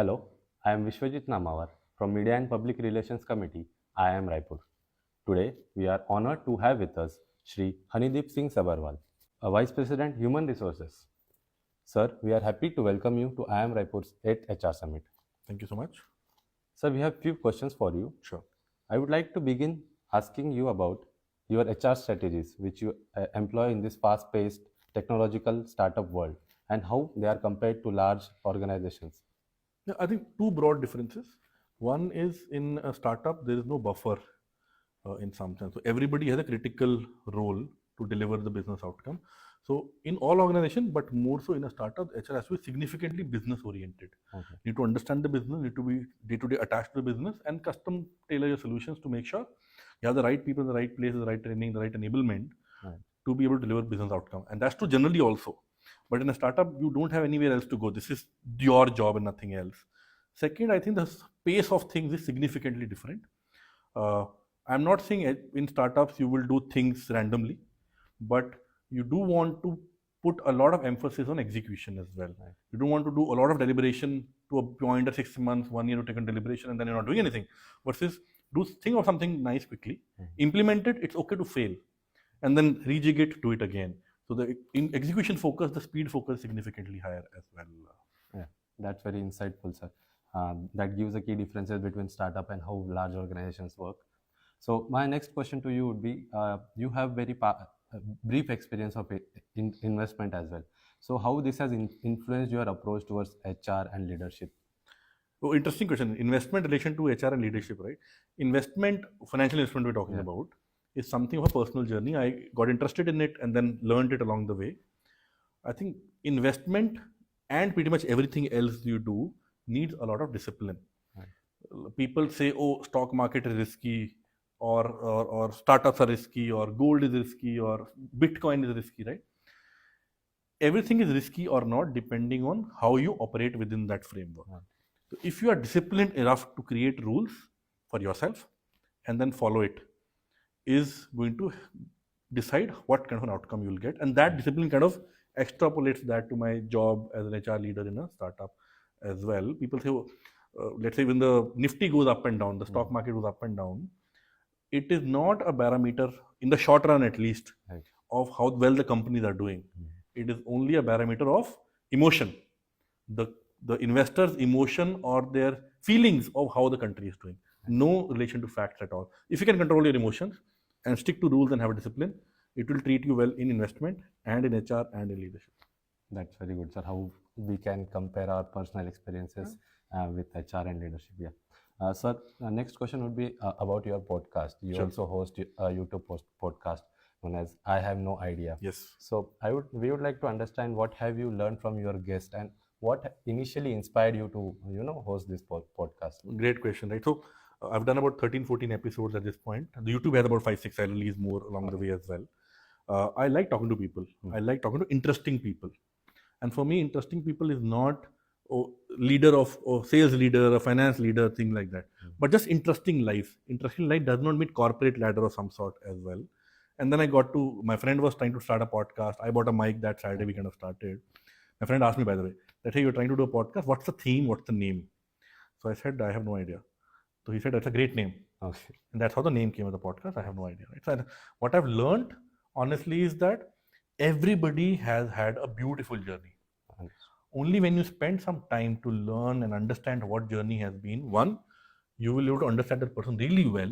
Hello, I am Vishwajit Namawar from Media and Public Relations Committee, IIM Raipur. Today, we are honored to have with us Shri Hanideep Singh Sabarwal, a Vice President Human Resources. Sir, we are happy to welcome you to IIM Raipur's 8th HR Summit. Thank you so much. Sir, we have few questions for you. Sure. I would like to begin asking you about your HR strategies which you employ in this fast-paced technological startup world and how they are compared to large organizations. Yeah, I think two broad differences. One is in a startup, there is no buffer in some sense. So everybody has a critical role to deliver the business outcome. So in all organizations, but more so in a startup, HR has to be significantly business oriented. Okay. Need to understand the business, need to be day-to-day attached to the business, and custom tailor your solutions to make sure you have the right people in the right place, the right training, the right enablement Right. to be able to deliver business outcome. And that's true generally also. But in a startup, you don't have anywhere else to go. This is your job and nothing else. Second, I think the pace of things is significantly different. I'm not saying in startups you will do things randomly, but you do want to put a lot of emphasis on execution as well. Right. You don't want to do a lot of deliberation to a point of 6 months, 1 year to take a deliberation and then you're not doing anything. Versus think of something nice quickly, implement it, it's okay to fail, and then rejig it, do it again. So the execution focus, the speed focus is significantly higher as well. Yeah, that's very insightful, sir. That gives the key differences between startup and how large organizations work. So my next question to you would be, you have very brief experience of investment as well. So how this has influenced your approach towards HR and leadership? Oh, interesting question. Investment relation to HR and leadership, right? Investment, financial investment we're talking Yeah. about, is something of a personal journey. I got interested in it and then learned it along the way. I think investment and pretty much everything else you do needs a lot of discipline. Right. People say, oh, stock market is risky, or startups are risky, or gold is risky, or Bitcoin is risky, right? Everything is risky or not depending on how you operate within that framework. Right. So if you are disciplined enough to create rules for yourself and then follow it, is going to decide what kind of an outcome you'll get. And that discipline kind of extrapolates that to my job as an HR leader in a startup as well. People say, let's say when the Nifty goes up and down, the stock market goes up and down, it is not a barometer, in the short run at least, Right. of how well the companies are doing. It is only a barometer of emotion. The investor's emotion or their feelings of how the country is doing. No relation to facts at all. If you can control your emotions and stick to rules and have a discipline, it will treat you well in investment and in HR and in leadership. That's very good, sir. How we can compare our personal experiences with HR and leadership. Yeah. Sir, next question would be about your podcast. You Sure. also host a YouTube podcast known as I Have No Idea. Yes. So we would like to understand what have you learned from your guest and what initially inspired you to host this podcast. Great question, right? So I've done about 13, 14 episodes at this point. The YouTube has about 5, 6. I'll release more along the way as well. I like talking to people. I like talking to interesting people. And for me, interesting people is not leader of or sales leader, a finance leader, thing like that. But just interesting life. Interesting life does not mean corporate ladder of some sort as well. And then I got to, my friend was trying to start a podcast. I bought a mic that Saturday we kind of started. My friend asked me, by the way, that, hey, you're trying to do a podcast. What's the theme? What's the name? So I said, I have no idea. So he said, that's a great name. Okay. And that's how the name came of the podcast. I have no idea. Right? So what I've learned, honestly, is that everybody has had a beautiful journey. Only when you spend some time to learn and understand what journey has been, one, you will be able to understand that person really well.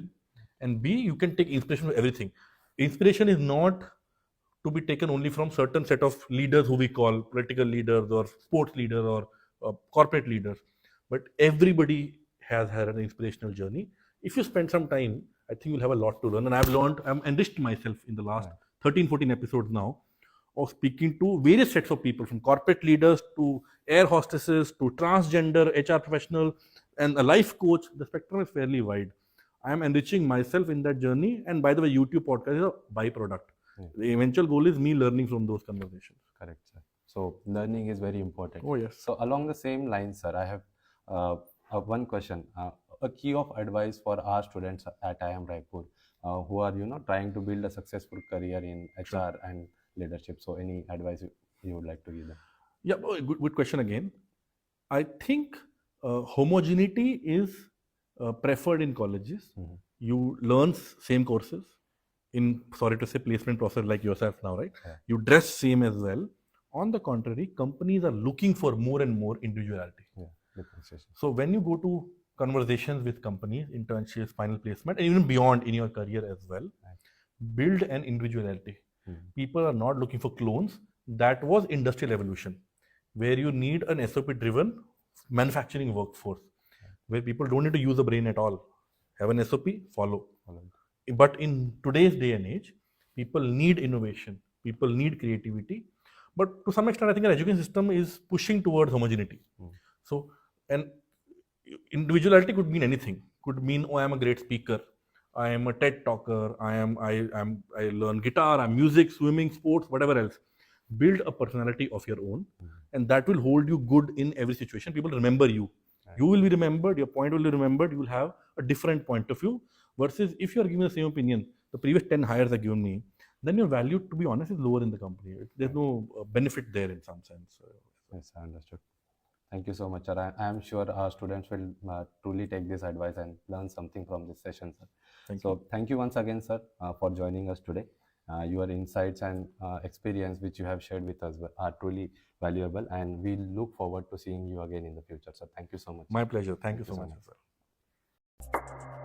And B, you can take inspiration from everything. Inspiration is not to be taken only from certain set of leaders who we call political leaders or sports leaders or corporate leaders. But everybody has had an inspirational journey. If you spend some time, I think you'll have a lot to learn. And I'm enriched myself in the last 13, 14 episodes now of speaking to various sets of people, from corporate leaders to air hostesses to transgender HR professional and a life coach. The spectrum is fairly wide. I am enriching myself in that journey. And by the way, YouTube podcast is a byproduct. The eventual goal is me learning from those conversations. Correct, sir. So learning is very important. Oh, yes. So along the same lines, sir, I have one question. A key of advice for our students at IIM Raipur who are trying to build a successful career in HR and leadership. So any advice you would like to give them? Yeah, good question again. I think homogeneity is preferred in colleges. Mhm. You learn same courses in, sorry to say, placement process like yourself now, right? Yeah. You dress same as well. On the contrary, companies are looking for more and more individuality. Yeah, differentiation. So when you go to conversations with companies, internships, final placement, and even beyond in your career as well, Right. build an individuality. Mhm. People are not looking for clones. That was industrial evolution, where you need an SOP driven manufacturing workforce, where people don't need to use the brain at all. Have an SOP, follow. Follow. But in today's day and age, people need innovation, people need creativity. But to some extent, I think our education system is pushing towards homogeneity. Mm. So, and individuality could mean anything. Could mean, oh, I am a great speaker, I am a TED talker, I learn guitar, I'm music, swimming, sports, whatever else. Build a personality of your own, and that will hold you good in every situation. People remember you. You will be remembered, your point will be remembered, you will have a different point of view. Versus if you are giving the same opinion the previous 10 hires are given me, then your value, to be honest, is lower in the company. There's no benefit there in some sense. Yes, I understood. Thank you so much, sir. I am sure our students will truly take this advice and learn something from this session, sir. Thank you once again, sir, for joining us today. Your insights and experience which you have shared with us are truly valuable, and we look forward to seeing you again in the future, sir. Thank you so much. My pleasure. Thank you so much, much. sir.